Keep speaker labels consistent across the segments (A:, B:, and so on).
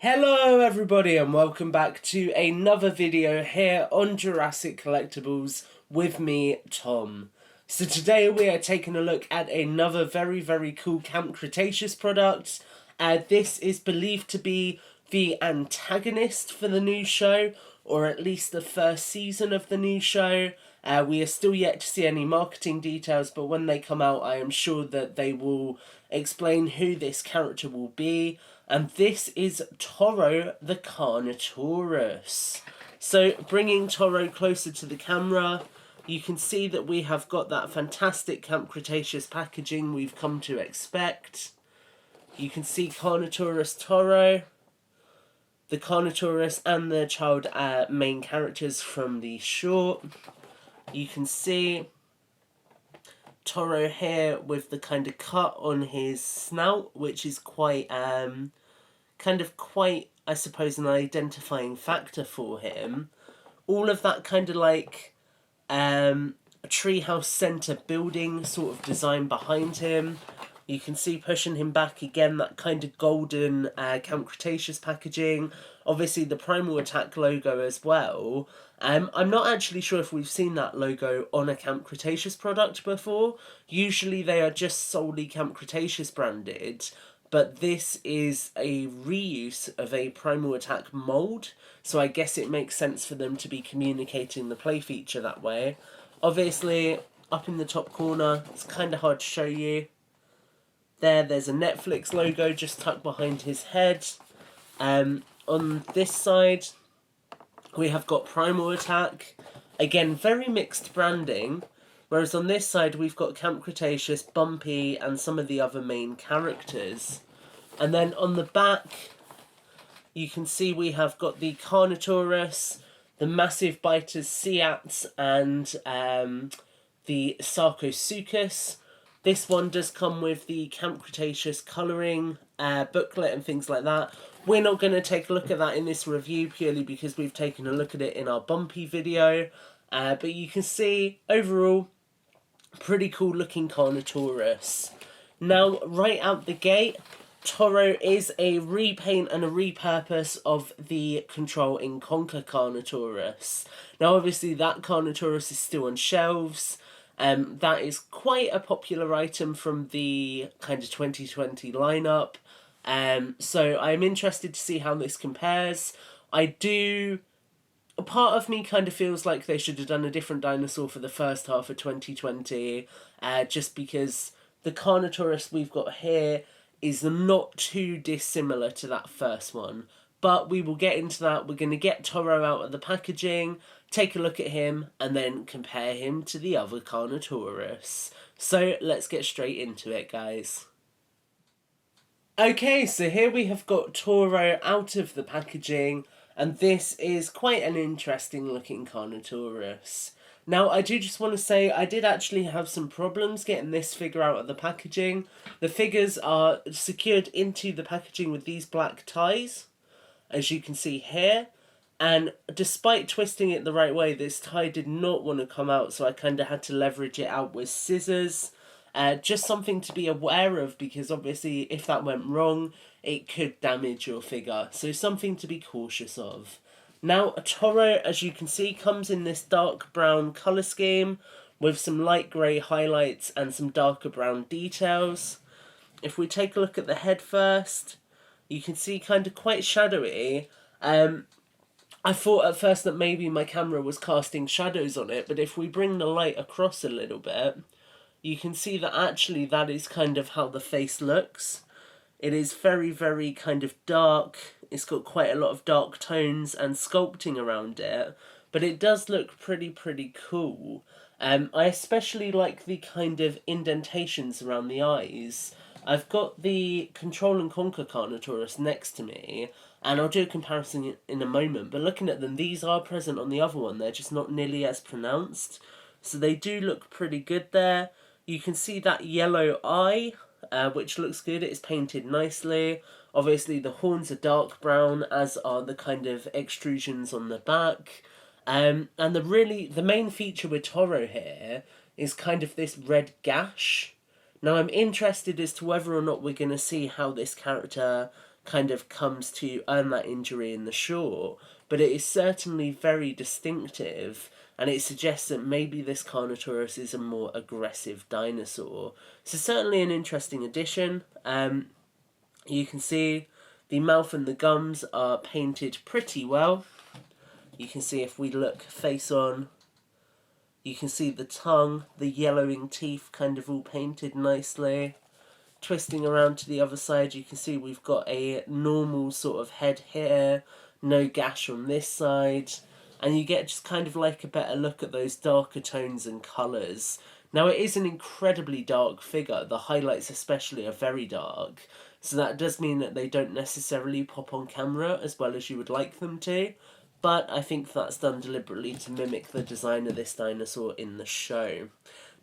A: Hello everybody and welcome back to another video here on Jurassic Collectibles with me, Tom. So today we are taking a look at another very cool Camp Cretaceous product. This is believed to be the antagonist for the new show, or at least the first season of the new show. We are still yet to see any marketing details, but when they come out I am sure that they will explain who this character will be. And this is Toro the Carnotaurus. So bringing Toro closer to the camera, you can see that we have got that fantastic Camp Cretaceous packaging we've come to expect. You can see Carnotaurus Toro, the Carnotaurus and the child main characters from the short. You can see Toro here with the kind of cut on his snout, which is quite, I suppose, an identifying factor for him. All of that kind of like a treehouse centre building sort of design behind him. You can see pushing him back again, that kind of golden Camp Cretaceous packaging. Obviously the Primal Attack logo as well. I'm not actually sure if we've seen that logo on a Camp Cretaceous product before. Usually they are just solely Camp Cretaceous branded, but this is a reuse of a Primal Attack mould, so I guess it makes sense for them to be communicating the play feature that way. Obviously, up in the top corner, it's kind of hard to show you. There's a Netflix logo just tucked behind his head. On this side, we have got Primal Attack. Again, very mixed branding. Whereas on this side, we've got Camp Cretaceous, Bumpy, and some of the other main characters. And then on the back, you can see we have got the Carnotaurus, the Massive Biters, Seats, and the Sarcosuchus. This one does come with the Camp Cretaceous colouring booklet and things like that. We're not going to take a look at that in this review purely because we've taken a look at it in our Bumpy video. But you can see, overall, pretty cool looking Carnotaurus. Now, right out the gate, Toro is a repaint and a repurpose of the Control and Conquer Carnotaurus. Now, obviously, that Carnotaurus is still on shelves. That is quite a popular item from the kind of 2020 lineup. So I'm interested to see how this compares. A part of me kind of feels like they should have done a different dinosaur for the first half of 2020, just because the Carnotaurus we've got here is not too dissimilar to that first one. But we will get into that. We're going to get Toro out of the packaging, take a look at him, and then compare him to the other Carnotaurus. So let's get straight into it, guys. Okay, so here we have got Toro out of the packaging, and this is quite an interesting looking Carnotaurus. Now, I do just want to say, I did actually have some problems getting this figure out of the packaging. The figures are secured into the packaging with these black ties, as you can see here. And despite twisting it the right way, this tie did not want to come out, so I kind of had to leverage it out with scissors. Just something to be aware of, because obviously if that went wrong, it could damage your figure. So something to be cautious of. Now, Toro, as you can see, comes in this dark brown colour scheme with some light grey highlights and some darker brown details. If we take a look at the head first, you can see kind of quite shadowy. I thought at first that maybe my camera was casting shadows on it, but if we bring the light across a little bit, you can see that actually that is kind of how the face looks. It is very kind of dark. It's got quite a lot of dark tones and sculpting around it, but it does look pretty cool. I especially like the kind of indentations around the eyes. I've got the Control and Conquer Carnotaurus next to me, and I'll do a comparison in a moment, but looking at them, these are present on the other one. They're just not nearly as pronounced. So they do look pretty good there. You can see that yellow eye, which looks good. It's painted nicely. Obviously, the horns are dark brown, as are the kind of extrusions on the back. And the main feature with Toro here is kind of this red gash. Now, I'm interested as to whether or not we're going to see how this character kind of comes to earn that injury in the short, but it is certainly very distinctive, and it suggests that maybe this Carnotaurus is a more aggressive dinosaur. So certainly an interesting addition. You can see the mouth and the gums are painted pretty well. You can see if we look face on, you can see the tongue, the yellowing teeth kind of all painted nicely. Twisting around to the other side, you can see we've got a normal sort of head here, no gash on this side, and you get just kind of like a better look at those darker tones and colours. Now it is an incredibly dark figure, the highlights especially are very dark, so that does mean that they don't necessarily pop on camera as well as you would like them to, but I think that's done deliberately to mimic the design of this dinosaur in the show.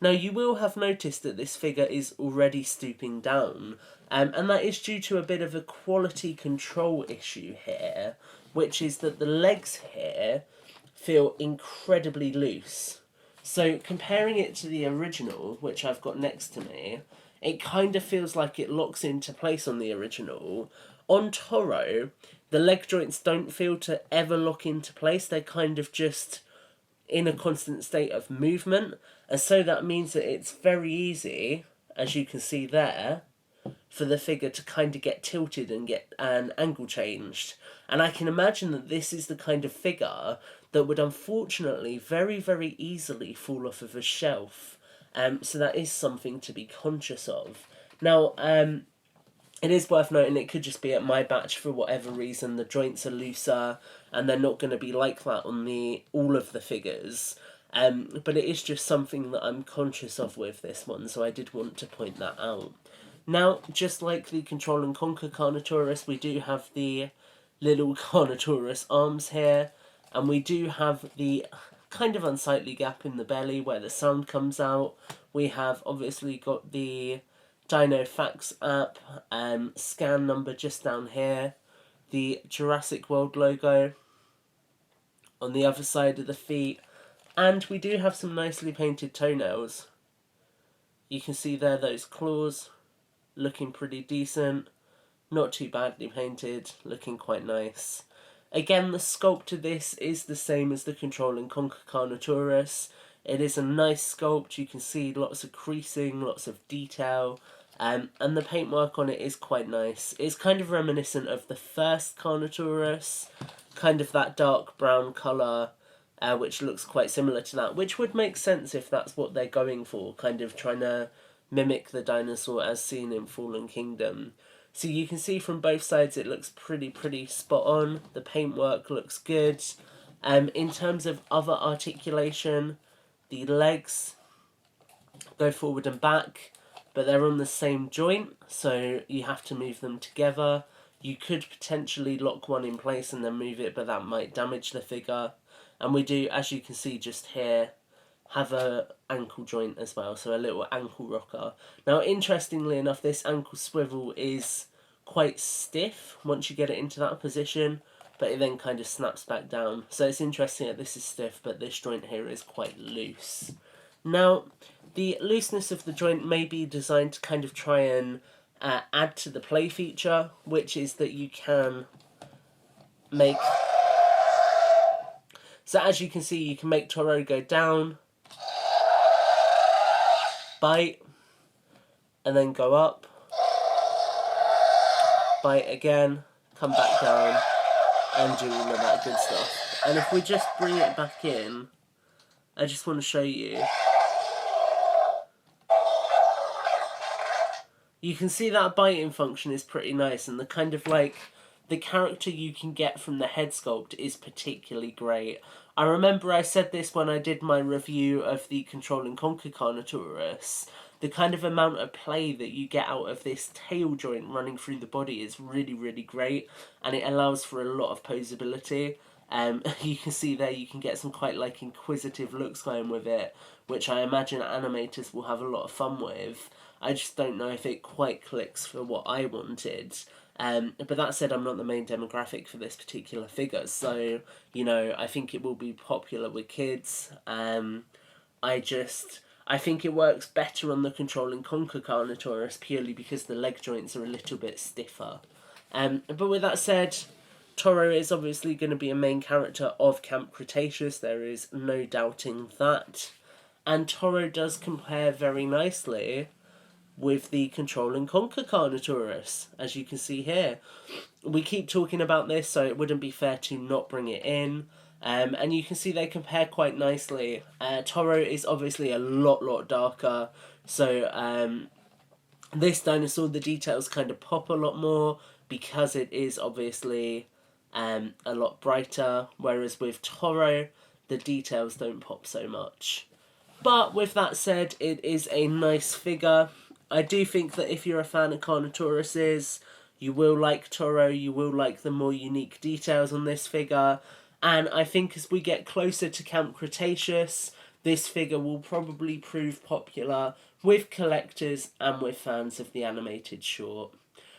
A: Now, you will have noticed that this figure is already stooping down, and that is due to a bit of a quality control issue here, which is that the legs here feel incredibly loose. So, comparing it to the original, which I've got next to me, it kind of feels like it locks into place on the original. On Toro, the leg joints don't feel to ever lock into place, they're kind of just in a constant state of movement, and so that means that it's very easy, as you can see there, for the figure to kind of get tilted and get an angle changed. And I can imagine that this is the kind of figure that would unfortunately very, very easily fall off of a shelf. So that is something to be conscious of. Now, it is worth noting it could just be at my batch for whatever reason the joints are looser and they're not going to be like that on all of the figures. But it is just something that I'm conscious of with this one, so I did want to point that out. Now, just like the Control and Conquer Carnotaurus, we do have the little Carnotaurus arms here, and we do have the kind of unsightly gap in the belly where the sound comes out. We have obviously got the Dino Facts app, scan number just down here, the Jurassic World logo on the other side of the feet, and we do have some nicely painted toenails. You can see there those claws, looking pretty decent, not too badly painted, looking quite nice. Again, the sculpt of this is the same as the Control and Conquer Carnotaurus. It is a nice sculpt, you can see lots of creasing, lots of detail, and the paintwork on it is quite nice. It's kind of reminiscent of the first Carnotaurus, kind of that dark brown colour, which looks quite similar to that, which would make sense if that's what they're going for, kind of trying to mimic the dinosaur as seen in Fallen Kingdom. So you can see from both sides it looks pretty spot on. The paintwork looks good. In terms of other articulation, the legs go forward and back, but they're on the same joint, so you have to move them together. You could potentially lock one in place and then move it, but that might damage the figure. And we do, as you can see just here, have a ankle joint as well, so a little ankle rocker. Now, interestingly enough, this ankle swivel is quite stiff once you get it into that position, but it then kind of snaps back down. So it's interesting that this is stiff, but this joint here is quite loose. Now, the looseness of the joint may be designed to kind of try and add to the play feature, which is that you can make... So as you can see, you can make Toro go down, bite, and then go up, bite again, come back down, and do all of that good stuff. And if we just bring it back in, I just want to show you. You can see that biting function is pretty nice, and the kind of like the character you can get from the head sculpt is particularly great. I remember I said this when I did my review of the Control and Conquer Carnotaurus. The kind of amount of play that you get out of this tail joint running through the body is really great, and it allows for a lot of posability. You can see there you can get some quite like inquisitive looks going with it, which I imagine animators will have a lot of fun with. I just don't know if it quite clicks for what I wanted. But that said, I'm not the main demographic for this particular figure, so, you know, I think it will be popular with kids. I think it works better on the Control and Conquer Carnotaurus purely because the leg joints are a little bit stiffer. But with that said, Toro is obviously going to be a main character of Camp Cretaceous, there is no doubting that. And Toro does compare very nicely with the Control and Conquer Carnotaurus, as you can see here. We keep talking about this, so it wouldn't be fair to not bring it in. And you can see they compare quite nicely. Toro is obviously a lot darker, so this dinosaur, the details kind of pop a lot more because it is obviously a lot brighter, whereas with Toro, the details don't pop so much. But with that said, it is a nice figure. I do think that if you're a fan of Carnotauruses, you will like Toro, you will like the more unique details on this figure. And I think as we get closer to Camp Cretaceous, this figure will probably prove popular with collectors and with fans of the animated short.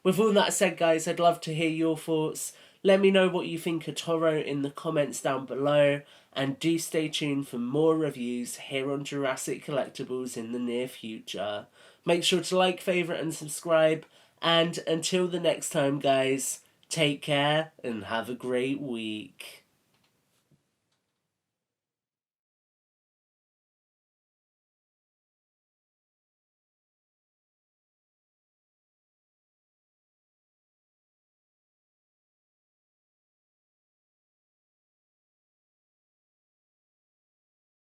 A: With all that said, guys, I'd love to hear your thoughts. Let me know what you think of Toro in the comments down below, and do stay tuned for more reviews here on Jurassic Collectibles in the near future. Make sure to like, favourite and subscribe, and until the next time, guys, take care and have a great week.